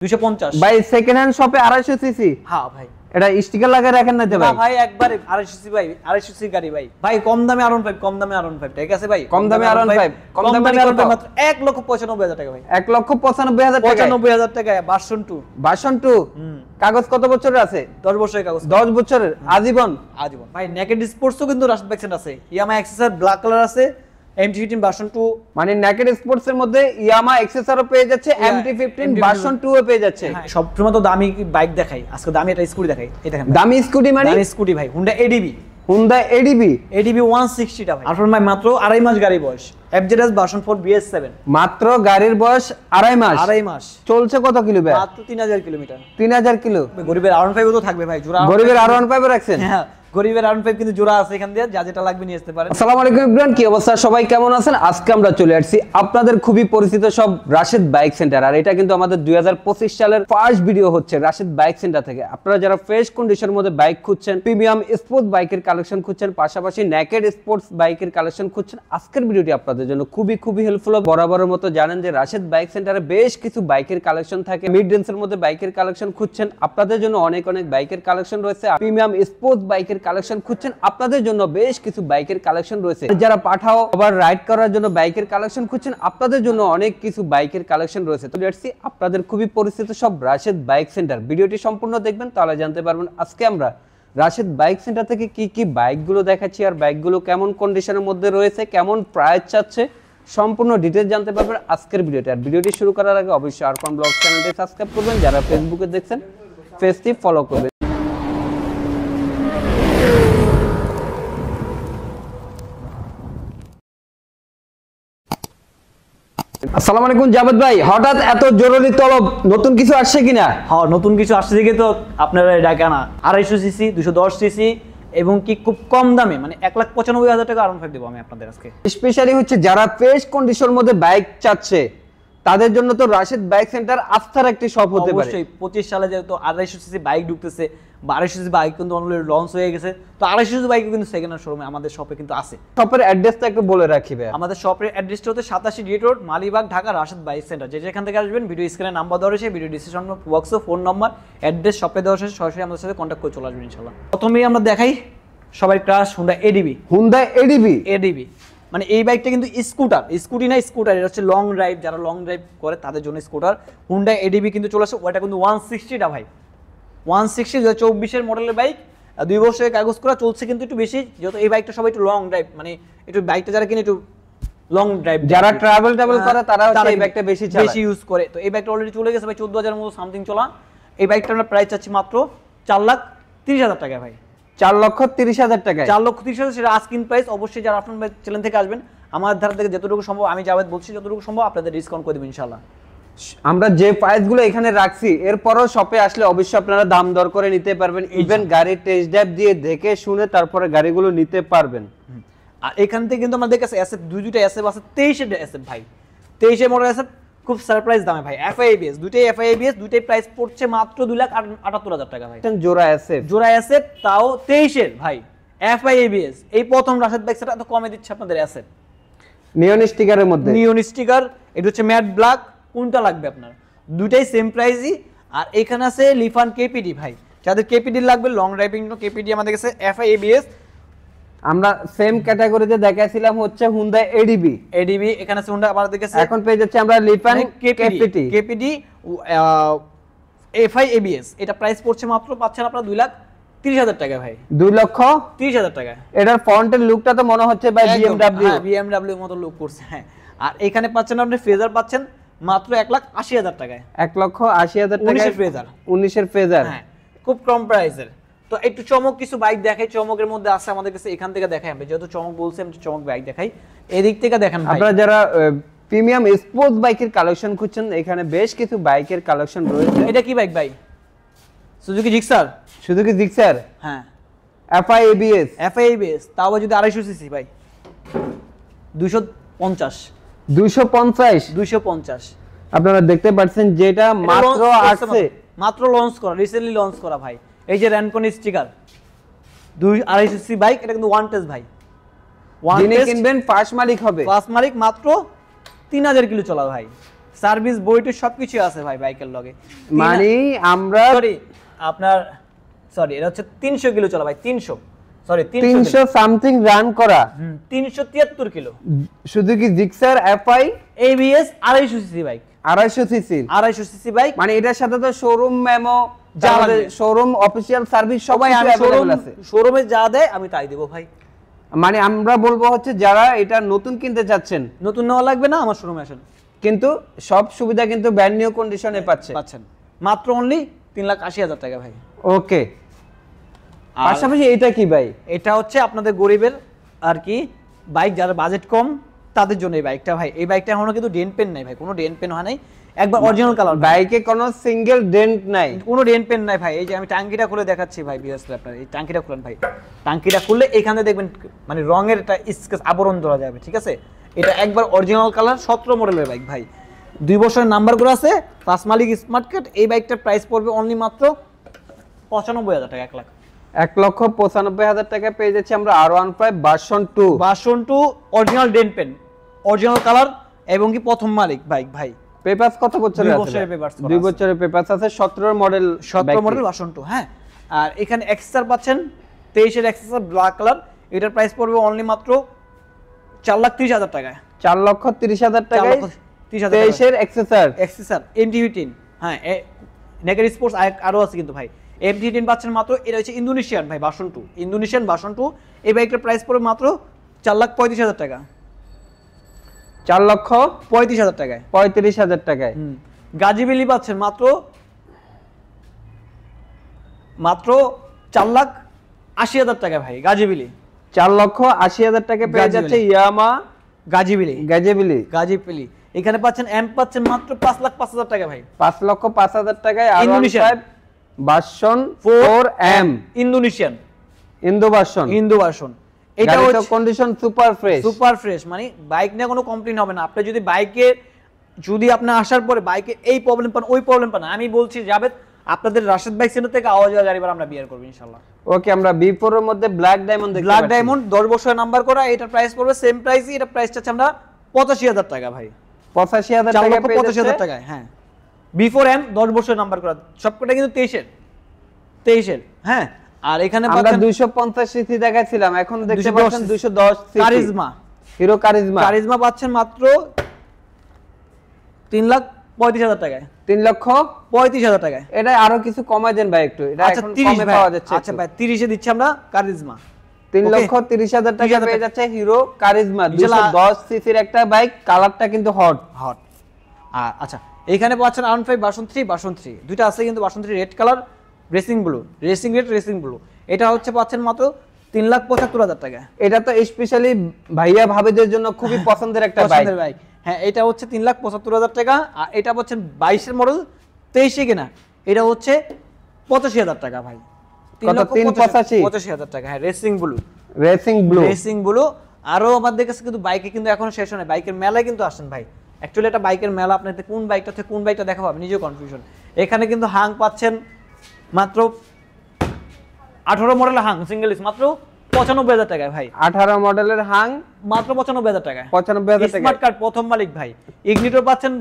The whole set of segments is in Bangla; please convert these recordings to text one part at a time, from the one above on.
250 ভাই সেকেন্ড হ্যান্ড শপে 250 সিসি। হ্যাঁ ভাই, এটা স্টিকার লাগায় রাখেন না তো ভাই? না ভাই, একবারে 250 সিসি ভাই, 250 সিসি গাড়ি ভাই। ভাই কম দামে আরন 5, কম দামে আরন 5, ঠিক আছে ভাই? কম দামে আরন 5, কম দামে আরন 5 মাত্র 1,95,000 টাকা ভাই। 1,95,000 টাকা। 95,000 টাকা ভার্সন 2। ভার্সন 2 কাগজ কত বছরের আছে? 10 বছরের কাগজ। 10 বছরের আজীবন? আজীবন ভাই। নেকেড স্পোর্টসও কিন্তু রাশিদ বাইক সেন্টার আছে, ইয়ামাহা এক্সেসর ব্ল্যাক কালার আছে, MT-15 ভার্সন 2। মানে নেকেড স্পোর্টস এর মধ্যে ইয়ামাহা এক্সেসরও পেয়ে যাচ্ছে, MT-15 ভার্সন 2 ও পেয়ে যাচ্ছে। সবসময় তো দামি বাইক দেখাই, আজকে দামি একটা স্কুটি দেখাই। এই দেখেন দামি স্কুটি মানে? দামি স্কুটি ভাই, Honda ADV। Honda ADV 160 টা ভাই। আপনার ভাই মাত্র 2.5 মাস গাড়ি বয়স, FZS ভার্সন 4 BS7। মাত্র গাড়ির বয়স 2.5 মাস। 2.5 মাস চলছে কত কিলো ভাই? মাত্র 3000 কিলোমিটার। 3000 কিলো। গরিবের R15 তো থাকবে ভাই, জোড়া গরিবের R15 রাখছেন? হ্যাঁ, গরিবের R15 কিন্তু জোড়া আছে, এখান দিয়ে যা যেটা লাগবে নিয়ে আসতে পারেন। আসসালামু আলাইকুম এভরিওয়ান, কি অবস্থা সবাই, কেমন আছেন? আজকে আমরা চলে আসছি আপনাদের খুবই পরিচিত সব রাশিদ বাইক সেন্টার, আর এটা কিন্তু আমাদের 2025 সালের ফার্স্ট ভিডিও হচ্ছে রাশিদ বাইক সেন্টার থেকে। আপনারা যারা ফ্রেশ কন্ডিশনের মধ্যে বাইক খুঁজছেন, প্রিমিয়াম স্পোর্টস বাইকের কালেকশন খুঁজছেন, পাশাপাশি নেকেড স্পোর্টস বাইকের কালেকশন খুঁজছেন, আজকের ভিডিওটি আপনাদের জন্য খুবই হেল্পফুল হবে। বরাবরের মতো জানেন যে রাশিদ বাইক সেন্টারে বেশ কিছু বাইকের কালেকশন থাকে। মিড রেঞ্জের মধ্যে বাইকের কালেকশন খুঁজছেন, আপনাদের জন্য অনেক বাইকের কালেকশন রয়েছে। প্রিমিয়াম স্পোর্টস বাইকের কালেকশন খুঁজছেন, আপনাদের জন্য বেশ কিছু বাইকের কালেকশন রয়েছে। যারা পাঠাও আবার রাইড করার জন্য বাইকের কালেকশন খুঁজছেন, আপনাদের জন্য অনেক কিছু বাইকের কালেকশন রয়েছে। তো লেটস সি আপনাদের খুবই পরিচিত সব রাশিদ বাইক সেন্টার। ভিডিওটি সম্পূর্ণ দেখবেন, তাহলে জানতে পারবেন আজকে আমরা রাশিদ বাইক সেন্টার থেকে কি বাইকগুলো দেখাচ্ছি, আর বাইকগুলো কেমন কন্ডিশনের মধ্যে রয়েছে, কেমন প্রাইস চাচ্ছে, সম্পূর্ণ ডিটেইলস জানতে পারবেন আজকের ভিডিওতে। আর ভিডিওটি শুরু করার আগে অবশ্যই আরকন ব্লগ চ্যানেলটি সাবস্ক্রাইব করবেন, যারা ফেসবুকে দেখছেন পেজটি ফলো করবেন। আসসালামু আলাইকুম জাভেদ ভাই, হঠাৎ এত জরুরি তলব, নতুন কিছু আসছে কিনা? হ্যাঁ, নতুন কিছু আসছে দেখে তো আপনারা ডাকা না। 250 সিসি, 210 সিসি এবং কি খুব কম দামে, মানে 1,95,000 টাকা R15 দেবো আমি আপনাদের আজকে। স্পেশালি হচ্ছে যারা ফ্রেশ কন্ডিশনের মধ্যে বাইক চাচ্ছে, তাদের জন্য তো রাশিদ বাইক সেন্টার আস্থার একটি শপ হতে পারে। অবশ্যই 25 সালে যেহেতু 250 সিসি বাইক ঢুকতেছে, 250 সিসি বাইক কিন্তু অলরেডি লঞ্চ হয়ে গেছে, তো 250 সিসি বাইক কিন্তু সেকেন্ড হ্যান্ড শোরুমে আমাদের শপে কিন্তু আছে। শপের অ্যাড্রেসটা একটু বলে রাখি ভাই। আমাদের শপের অ্যাড্রেসটা হচ্ছে 87 D road, Malibagh, Dhaka, Rashid bike centre. যেখান থেকে আসবেন ভিডিও স্ক্রিনে নাম্বার দেওয়া রয়েছে, ভিডিও ডিসক্রিপশন বক্সে ফোন নাম্বার, অ্যাড্রেস শপে দেওয়া রয়েছে, সরাসরি আমাদের সাথে কন্ট্যাক্ট করে চলে আসবেন ইনশাআল্লাহ। প্রথমেই আমরা দেখাই সবাই ক্রাশ Honda ADV। মানে এই বাইকটা কিন্তু স্কুটি না স্কুটার, এটা হচ্ছে লং ড্রাইভ, যারা লং ড্রাইভ করে তাদের জন্য স্কুটার। Honda ADV কিন্তু চলে আসে, ওটা কিন্তু 160 টা ভাই, 160 2024 এর মডেলের বাইক, 2 বছরের কাগজ করা, চলছে কিন্তু একটু বেশি, যেহেতু এই বাইকটা সবাই একটু লং ড্রাইভ, মানে একটু বাইকটা যারা কিনে একটু লং ড্রাইভ, যারা ট্রাভেল করে তারা হচ্ছে এই বাইকটা বেশি ইউজ করে। তো এই বাইকটা অলরেডি চলে গেছে ভাই, 14,000 এর মতো সামথিং চলা। এই বাইকটা আমরা প্রাইস চাচ্ছি মাত্র 4,30,000 টাকা ভাই। 4,30,000 টাকা। 4,30,000 সেটা আস্কিং প্রাইস। অবশ্যই যারা আপনার চ্যানেল থেকে আসবেন, আমার ধার থেকে যতটুকু সম্ভব, আমি জাভেদ বলছি, যতটুকু সম্ভব আপনাদের ডিসকাউন্ট করে দেব ইনশাআল্লাহ। আমরা যে প্রাইসগুলো এখানে রাখছি, এরপরও শপে আসলে অবশ্যই আপনারা দাম দর করে নিতে পারবেন, ইভেন গাড়ির টেস্ট ড্রাইভ দিয়ে দেখে শুনে তারপরে গাড়িগুলো নিতে পারবেন। আর এখান থেকে কিন্তু আমাদের কাছে এসএফ দুইটা এসএফ আছে, 23 এর এসএফ ভাই, 23 এর মডেল এসএফ, খুব সারপ্রাইজ দামে ভাই। FIABS দুইটাই প্রাইস পড়ছে মাত্র 2,78,000 টাকা ভাই। জোড়া এসএফ তাও 23 এর ভাই, FIABS এই প্রথম রাশিদ বাইক সেটা এত কমে দিচ্ছে আপনাদের এসএফ। নিয়ন স্টিকারের মধ্যে, নিয়ন স্টিকার, এটা হচ্ছে ম্যাট ব্ল্যাক, কোনটা লাগবে আপনার? দুইটাই সেম প্রাইসই। আর এখানে আছে লিফান KPD ভাই, যাদের KPD লাগবে লং ড্রাইভিং জন্য, KPD আমাদের কাছে। FIABS আমরা সেম ক্যাটাগরিতে দেখাইছিলাম হচ্ছে Honda ADV, এখানে আছে Honda আমাদের কাছে। এখন পেয়ে যাচ্ছে আমরা লিফান KPD FIABS, এটা প্রাইস পড়ছে মাত্র, পাচ্ছেন আপনারা 2,30,000 টাকা ভাই। 2,30,000 টাকা। এটার ফ্রন্টের লুকটা তো মনে হচ্ছে ভাই BMW এর মতো লুক করছে। হ্যাঁ, আর এখানে পাচ্ছেন আপনি ফেজার পাচ্ছেন মাত্র 1,80,000 টাকায়। 1,80,000 টাকা 19 এর ফেজার। হ্যাঁ, খুব কম প্রাইসের। তো একটু চমক কিছু বাইক দেখাই, চমকের মধ্যে আছে আমাদের কাছে, এখান থেকে দেখাই আমরা, যেহেতু চমক বলছি আমি চমক বাইক দেখাই, এদিক থেকে দেখেন ভাই। আপনারা যারা প্রিমিয়াম স্পোর্টস বাইকের কালেকশন খুঁজছেন, এখানে বেশ কিছু বাইকের কালেকশন রয়েছে। এটা কি বাইক ভাই? Suzuki Gixxer. হ্যাঁ। FIABS তাও যদি 250 সিসি ভাই, 250 আপনারা দেখতে পাচ্ছেন, যেটা মাত্র লঞ্চ করা, রিসেন্টলি লঞ্চ করা ভাই। এই যে র্যানকন স্টিকার, 250 সিসি বাইক, এটা কিন্তু ওয়ান টেস্ট ভাই। যিনি কিনবেন ফার্স্ট মালিক হবে, ফার্স্ট মালিক, মাত্র 3,000 কিলো চলা ভাই, সার্ভিস বইটি সবকিছু আছে ভাই বাইকের লগে। মানে আমরা আপনার এটা হচ্ছে 300 কিলো চলা ভাই, 300 সামথিং রান করা, 373 কিলো। শুধু কি Gixxer FI ABS 250 CC bike, 250 CC bike. মানে এটার সাথে তো showroom memo, showroom official service সবাই अवेलेबल আছে। শোরুমে যা দেয় আমি তাই দেব ভাই। মানে আমরা বলবো হচ্ছে যারা এটা নতুন কিনতে চাচ্ছেন, নতুন নেওয়া লাগবে না, আমার শোরুমে আসেন, কিন্তু সব সুবিধা কিন্তু ব্র্যান্ড নিউ কন্ডিশনে পাচ্ছেন মাত্র অনলি 3,80,000 টাকা ভাই। ওকে, পাশাপাশি এটা কি ভাই? এটা হচ্ছে আপনাদের গরিবের আর কি বাইক, যারা বাজেট কম তাদের জন্য এই বাইকটা ভাই। এই বাইকটা এখনো কিন্তু ডেন্ট পেন নাই ভাই, কোনো ডেন্ট পেন হয় নাই, একবার অরিজিনাল কালার, বাইকে কোনো সিঙ্গেল ডেন্ট নাই, কোনো ডেন্ট পেন নাই ভাই। এই যে আমি টাঙ্কিটা খুলে দেখাচ্ছি ভাই, বিএসপি আপনার এই টাঙ্কিটা খুলেন ভাই, টাঙ্কিটা খুললে এখানে দেখবেন মানে রঙের একটা স্কেচ আবরণ ধরা যাবে, ঠিক আছে। এটা একবার অরিজিনাল কালার, 17 মডেলের বাইক ভাই, 2 বছরের নাম্বারগুলো আছে, 5 মালিক স্মার্ট কার্ড। এই বাইকটার প্রাইস পড়বে অনলি মাত্র 95,000 টাকা, 1,95,000 টাকা পেয়ে যাচ্ছি আমরা R15 version 2 original dent paint, original colour এবং কি প্রথম মালিক বাইক ভাই। পেপারস কত বছরের আছে? 2 বছরের পেপারস, 2 বছরের পেপারস আছে, 17 মডেল ভার্সন 2। হ্যাঁ, আর এখানে এক্সএসআর পাচ্ছেন, 23 এর এক্সএসআর ব্ল্যাক কালার। এটার প্রাইস পড়বে অনলি মাত্র 4,30,000 টাকায়, 4,30,000 টাকায় 23 এর এক্সএসআর MT-15। হ্যাঁ, নেগের স্পোর্টস আরো আছে কিন্তু ভাই। MT-10 পাচ্ছেন মাত্র, এটা হচ্ছে ইন্দোনেশিয়ান ভাই ভার্সন 2, ইন্দোনেশিয়ান ভার্সন 2। এই বাইকটার প্রাইস পড়বে মাত্র 4,35,000 টাকা, 4,35,000 টাকায়, 35,000 টাকায়। গাজিবিলি পাচ্ছেন মাত্র 4,80,000 টাকা ভাই। গাজিবিলি 4,80,000 টাকা পেয়ে যাচ্ছে ইয়ামা গাজিবিলি। এখানে পাচ্ছেন এম পাচ্ছেন মাত্র 5,05,000 টাকা ভাই, 5,05,000 টাকায় Indonesian version 4M Indo version. এটা হচ্ছে কন্ডিশন সুপার ফ্রেশ, মানে বাইক নিয়ে কোনো কমপ্লেইন হবে না। আপনি যদি আপনি আসার পরে বাইকে এই প্রবলেম পান, ওই প্রবলেম পান, আমি বলছি যাবেদ আপনাদের রাশেদ বাইক সেন্টার থেকে আওয়াজ গাড়িবার আমরা বিয়ার করব ইনশাআল্লাহ। ওকে, আমরা B4 এর মধ্যে ব্ল্যাক ডায়মন্ড দেখতে পাচ্ছি, ব্ল্যাক ডায়মন্ড 10 বছরের নাম্বার করা। এটার প্রাইস পড়বে সেম প্রাইসই, এটা প্রাইসটা হচ্ছে আমরা 85,000 টাকা ভাই, 85,000 টাকা পেয়ে 85,000 টাকায়। হ্যাঁ, B4M 10 বছরের নাম্বার করা, সবকটা কিন্তু 23 এর। হ্যাঁ, আর এখানে আমরা 250 সিসি দেখাইছিলাম, এখন দেখতে পাচ্ছেন 210 সিসি হিরো কারিজমা পাচ্ছেন মাত্র 3,35,000 টাকায়, 3,35,000 টাকায়। এটা আরো কিছু কমাই দেন ভাই একটু, এটা এখন কমে পাওয়া যাচ্ছে। আচ্ছা ভাই, 30 এ দিচ্ছি আমরা কারিজমা, 3,30,000 টাকা পেয়ে যাচ্ছে হিরো কারিজমা 210 সিসির একটা বাইক, কালারটা কিন্তু হট। আচ্ছা, এখানে পাচ্ছেন R15 ভার্সন 3 দুইটা আছে কিন্তু, version 3 red colour, racing blue. এটা হচ্ছে পাচ্ছেন মাত্র 3,75,000 টাকা। এটা তো স্পেশালি ভাইয়া ভাবিদের জন্য খুবই পছন্দের একটা বাইক। হ্যাঁ, এটা হচ্ছে 3,75,000 টাকা। আর এটা হচ্ছে 22 এর মডেল, 23 এ কেনা, এটা হচ্ছে 85,000 টাকা ভাই। 85,000 টাকা। হ্যাঁ, রেসিং ব্লু। আরো আমাদের কাছে কিন্তু বাইকে কিন্তু এখনো শেষ হয় না, বাইকের মেলায় কিন্তু আসেন ভাই। অ্যাকচুয়ালি এটা বাইকের মেলা, আপনাদের কোন বাইকটা থেকে কোন বাইকটা দেখাবো আমি নিজেও কনফিউশন। এখানে কিন্তু হাং পাচ্ছেন মাত্র 18 মডেলের হাং সিঙ্গেল মাত্র 95,000 টাকায় ভাই। 18 মডেলের হাং মাত্র 95,000 টাকায়, 95,000 টাকা। স্মার্ট কার্ড প্রথম মালিক ভাই। ইগনিটর পাচ্ছেন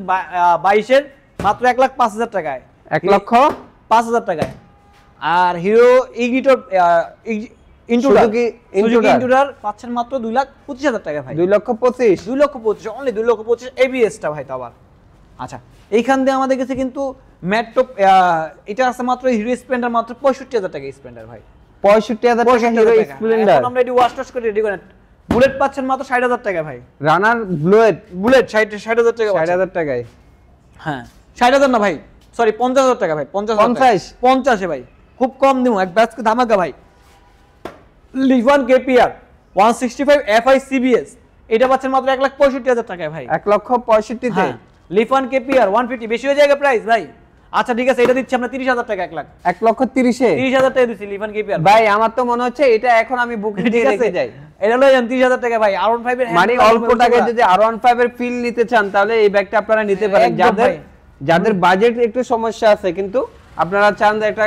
22 এর মাত্র 1,05,000 টাকায়, 1,05,000 টাকায়। আর হিরো ইগনিটর ইন্ট্রুডার পাচ্ছেন মাত্র 2,25,000 টাকা ভাই, 2,25,000 অনলি 2,25,000 এবিএস টা ভাই। তো আবার আচ্ছা, এইখান দিয়ে আমাদের কাছে কিন্তু ম্যাটটপ এটা আছে মাত্র হিরো স্প্লেন্ডার মাত্র 65,000 টাকা স্প্লেন্ডার ভাই, 65,000 টাকা হিরো স্প্লেন্ডার। এখন আমরা এটি ওয়াশ টাশ করে রেডি করেন। বুলেট পাচ্ছেন মাত্র 60,000 টাকা ভাই, রানার বুলেট 60,000 টাকা, 60,000 টাকায়। হ্যাঁ, 60,000 না ভাই, সরি 50,000 টাকা ভাই, 50 এ ভাই, খুব কম দিমু, এক ব্যাচকে ধামাকা ভাই। লিভান কেপিআর 165 FI CBS, এটা পাচ্ছেন মাত্র 1,65,000 টাকায় ভাই, 1,65,000 তে। লিফান কেপিআর 150 বেশি হয়ে যায়গা প্রাইস ভাই। আচ্ছা ঠিক আছে, এটা দিচ্ছি আমরা 30,000 টাকা, 1,30,000 টাকা দিচ্ছি লিফান কেপিআর ভাই। আমার তো মনে হচ্ছে এটা এখন আমি বুকিং দিয়ে রেখে যাই, এটা লয়ে যান 30,000 টাকা ভাই। R15 এর মানে অল্প টাকায় যদি R15 এর ফিল নিতে চান তাহলে এই ব্যাগটা আপনারা নিতে পারেন। যাদের বাজেট একটু সমস্যা আছে কিন্তু আপনারা চান একটা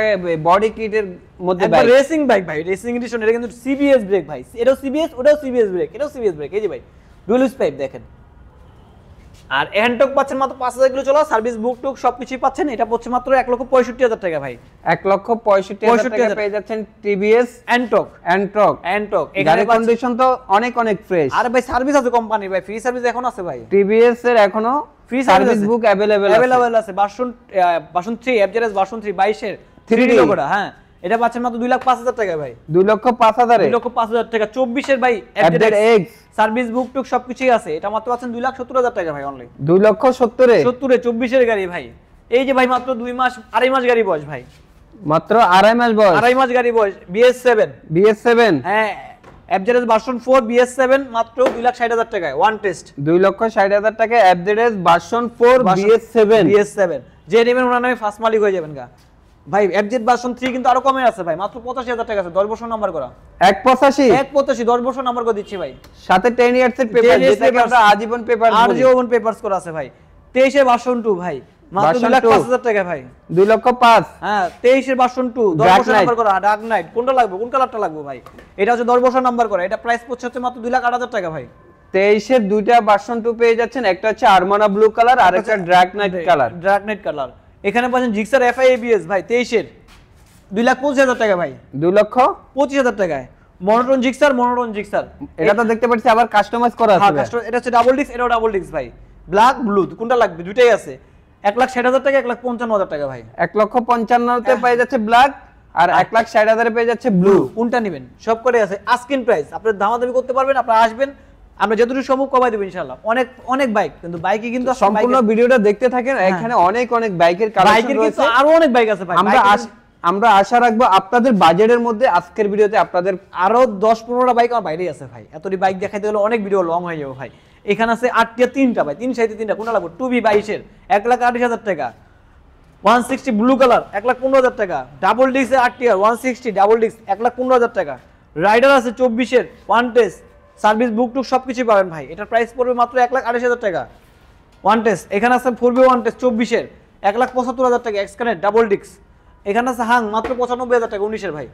বডি কিটের মধ্যে বাইক, রেসিং বাইক ভাই, রেসিং এডিশন। এটা কিন্তু CBS ব্রেক ভাই, এটাও CBS, ওটাও CBS ব্রেক, এটাও CBS ব্রেক। এই যে ভাই ডুয়াল স্পাইপ দেখেন, আর হ্যান্ডটক পাচ্ছেন মাত্র 5000 কিলো চলা, সার্ভিস বুক টুক সবকিছুই পাচ্ছেন। এটা পড়ছে মাত্র 1,65,000 টাকা ভাই। 1,65,000 টাকা পেয়ে যাচ্ছেন টিভিএস হ্যান্ডটক। গাড়ি কন্ডিশন তো অনেক ফ্রেশ। আর ভাই সার্ভিস আছে কোম্পানি ভাই, ফ্রি সার্ভিস এখন আছে ভাই। টিভিএস এর এখনো ফ্রি সার্ভিস বুক अवेलेबल আছে। ভার্সন 3 এফজেডএস ভার্সন 3 22 এর 3D লোগোটা। হ্যাঁ, এটা পাচ্ছেন মাত্র 2,05,000 টাকা ভাই। 2,05,000 2,05,000 টাকা 24 এর ভাই এফজেডএক্স সার্ভিস বুক টুক সবকিছুই আছে। এটা মাত্র পাচ্ছেন 2,70,000 টাকা ভাই অনলি। 2,70,000 এ 24 এর গাড়ি ভাই। এই যে ভাই মাত্র 2 মাস 2.5 মাস গাড়ি বয়স ভাই, মাত্র 2.5 মাস বয়স, 2.5 মাস গাড়ি বয়স। BS7 হ্যাঁ, এফজেডএস ভার্সন 4 BS7 মাত্র 2,60,000 টাকায় ওয়ান টেস্ট। 2,60,000 টাকা এফজেডএস ভার্সন 4 BS7 যে নেবেন ওনার নামে ফার্স্ট মালিক হয়ে যাবেন গা ভাই। এফজেড ভার্সন 3 কিন্তু আরো কমে আছে ভাই, মাত্র 85,000 টাকা আছে, 10 বছর নাম্বার করা। 185 10 বছর নাম্বার করে দিচ্ছি ভাই, সাথে 10 ইয়ার্স এর পেপার, যেটাকে আমরা আজীবন পেপার বলি। আজীবন পেপারস করা আছে ভাই। 23 এর ভার্সন 2 ভাই, মাত্র 2,05,000 টাকা ভাই। 2,05,000 হ্যাঁ, 23 এর ভার্সন 2 10 বছর নাম্বার করা। ডার্ক নাইট কোনটা লাগবে, কোন কালারটা লাগবে ভাই? এটা হচ্ছে 10 বছর নাম্বার করা। এটা প্রাইস পড়ছে হচ্ছে মাত্র 2,08,000 টাকা ভাই। 23 এর দুইটা ভার্সন 2 পেয়ে যাচ্ছেন, একটা হচ্ছে আরমানা ব্লু কালার আর একটা ড্রাক নাইট কালার। এখানে পাচ্ছেন জিক্সার FI ABS ভাই 23 এর 2,25,000 টাকা ভাই। 2,25,000 টাকায় মনোটোন জিক্সার। এটা তো দেখতে পাচ্ছি আবার কাস্টমাইজ করা আছে। হ্যাঁ, এটা হচ্ছে ডাবল ডিস্ক, এটাও ডাবল ডিস্ক ভাই। ব্ল্যাক ব্লু কোনটা লাগবে, দুটাই আছে। 1,60,000 টাকা, 1,55,000 টাকা ভাই। 1,55,000 তে পেয়ে যাচ্ছে ব্ল্যাক আর 1,60,000 এ পেয়ে যাচ্ছে ব্লু। কোনটা নেবেন সব করে আছে। আস্কিং প্রাইস আপনি দামাদামি করতে পারবেন, আপনারা আসবেন, আমরা যতটুকু সম্ভব কমাই দেব ইনশাআল্লাহ। অনেক বাইক, কিন্তু বাইকে কিন্তু সম্পূর্ণ ভিডিওটা দেখতে থাকেন। এখানে অনেক বাইকের কালেকশন রয়েছে, আরো অনেক বাইক আছে ভাই। আমরা আশা রাখবো আপনাদের বাজেটের মধ্যে আজকের ভিডিওতে আপনাদের আরো 10-15টা বাইক আমার বাইরেই আছে ভাই। এতটি বাইক দেখাইতে গেলে অনেক ভিডিও লং হয়ে যাবে ভাই। এখানে আছে 3টা ভাই, 3 কোনটা লাগবে? 2B22 এর 1,28,000 টাকা। 160 ব্লু কালার 1,15,000 টাকা। ডাবল ডিস্ক 8 160 ডাবল ডিস্ক 1,15,000 টাকা। রাইডার আছে 24 এর ওয়ান টেস্ট, সার্ভিস বুক টুক সবকিছু পাবেন ভাই। এটার প্রাইস পড়বে মাত্র 1,28,000 টাকা ওয়ান টেস্ট। এখানে আছে 4B ওয়ান টেস্ট 24 এর 1,75,000 টাকা এক্সকানেট ডাবল ডিস্ক। এখানে আছে হাং মাত্র 95,000 টাকা 19 এর ভাই।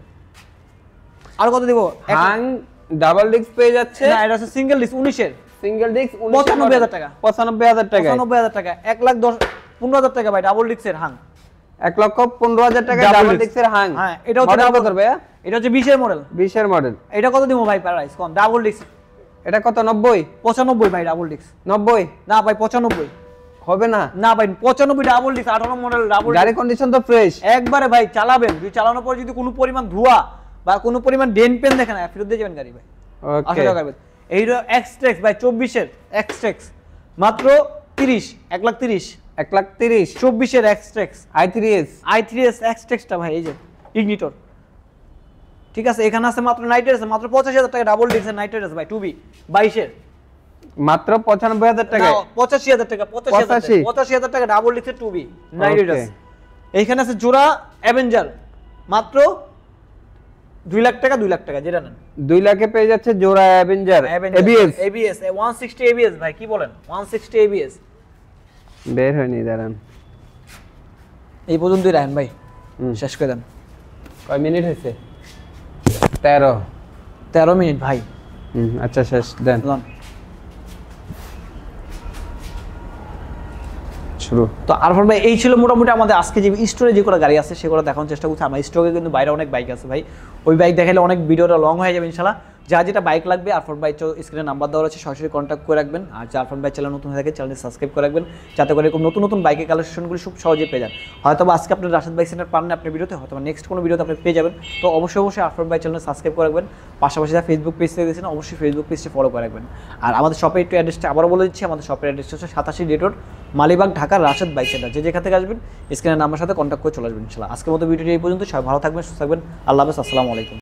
আর কত দেব? হাং ডাবল ডিস্ক পেয়ে যাচ্ছে না, এটা আছে সিঙ্গেল ডিস্ক 19 এর সিঙ্গেল ডিস্ক 95,000 টাকা। 95,000 টাকা 95,000 টাকা 1,15,000 টাকা ভাই ডাবল ডিস্কের হাং। 1,15,000 টাকা ডাবল ডিস্কের হাং। হ্যাঁ, এটা হচ্ছে মডেল কত ভাই? এটা হচ্ছে 20 এর মডেল। 20 এর মডেল। এটা কত দিব ভাই প্রাইস? কোন ডাবল ডিস্ক? এটা কত? 90 95 ভাই ডাবল ডিস্ক। 90 না ভাই 95 হবে না। না ভাই 95 ডাবল ডিস্ক 18 মডেল ডাবল। গাড়ি কন্ডিশন তো ফ্রেশ একবারে ভাই। চালাবেন, যদি চালানোর পর যদি কোনো পরিমাণ ধোঁয়া বা কোনো পরিমাণ ডেন্ট পেন দেখেন, ফেরত দিয়ে যাবেন গাড়ি ভাই। ওকে, এইটা এক্সট্রেক্স ভাই 24 এর এক্সট্রেক্স মাত্র 30 1,30,000 1,30,000 24 এর এক্সট্রেক্স i3s এক্সট্রেক্সটা ভাই। এই যে ইগনিটর, ঠিক আছে। এখানে আছে মাত্র নাইট্রেস মাত্র 85,000 টাকা ডাবল ডিস্কের নাইট্রেস ভাই 2B 22 এর মাত্র 95,000 টাকা। 85,000 টাকা 85,000 টাকা ডাবল ডিস্কের 2B নাইট্রেস। এইখানে আছে জোড়া অ্যাভেঞ্জার মাত্র 2 লাখ টাকা যেটা নেন 2 লাখে পেয়ে যাচ্ছে জোড়া অ্যাভেঞ্জার ABS 160 ABS ভাই। কি বলেন 160 ABS বের হয়নি, দাঁড়ান এই পর্যন্তই রাখেন ভাই, শেষ করে দেন। কয় মিনিট হয়েছে? 13 মিনিট ভাই। আচ্ছা শেষ দেন, শুরু। তো আরফান ভাই এই ছিল মোটামুটি আমাদের আজকে যে স্টোরে যে কোনো গাড়ি আছে সেগুলো দেখানোর চেষ্টা করছি। আমার স্টোরে কিন্তু বাইরে অনেক বাইক আছে ভাই, ওই বাইক দেখালে অনেক ভিডিওটা লং হয়ে যাবে ইনশাল্লাহ। যা যেটা বাইক লাগবে আরফান ভাই স্ক্রিনে নাম্বার দেওয়া আছে, সরাসরি কন্ট্যাক্ট করে রাখবেন। আর যা আরফান ভাই চ্যানেল নতুন হয়ে থাকে চ্যানেলটি সাবস্ক্রাইব করে রাখবেন, যাতে করে এরকম নতুন বাইকের কালেকশনগুলো খুব সহজে পেয়ে যান। হয়তো আজকে আপনার রাশেদ বাইক সেন্টার পান না আপনার ভিডিওতে, হয়তো নেক্সট কোনো ভিডিওতে আপনি পেয়ে যাবেন। তো অবশ্যই আরফান ভাই চ্যানেল সাবস্ক্রাইব করে রাখবেন। পাশাপাশি যা ফেসবুক পেজ থেকে দিয়েছেন অবশ্যই ফেসবুক পেজটি ফলো করে রাখবেন। আর আমাদের শপের একটু অ্যাড্রেসটা আবারও বলে দিচ্ছি, আমাদের শপের অ্যাড্রেসটা হচ্ছে 87 D road Malibagh, Dhaka, Rashed bike centre. যেখান থেকে আসবেন স্ক্রিনের নাম্বার সাথে কন্ট্যাক্ট করে চলে আসবেন ইনশাল্লাহ। আজকের মতো ভিডিওটি এই পর্যন্ত। সবাই ভালো থাকবেন, সুস্থ থাকবেন। আল্লাহ হাফেজ, আসসালামু আলাইকুম।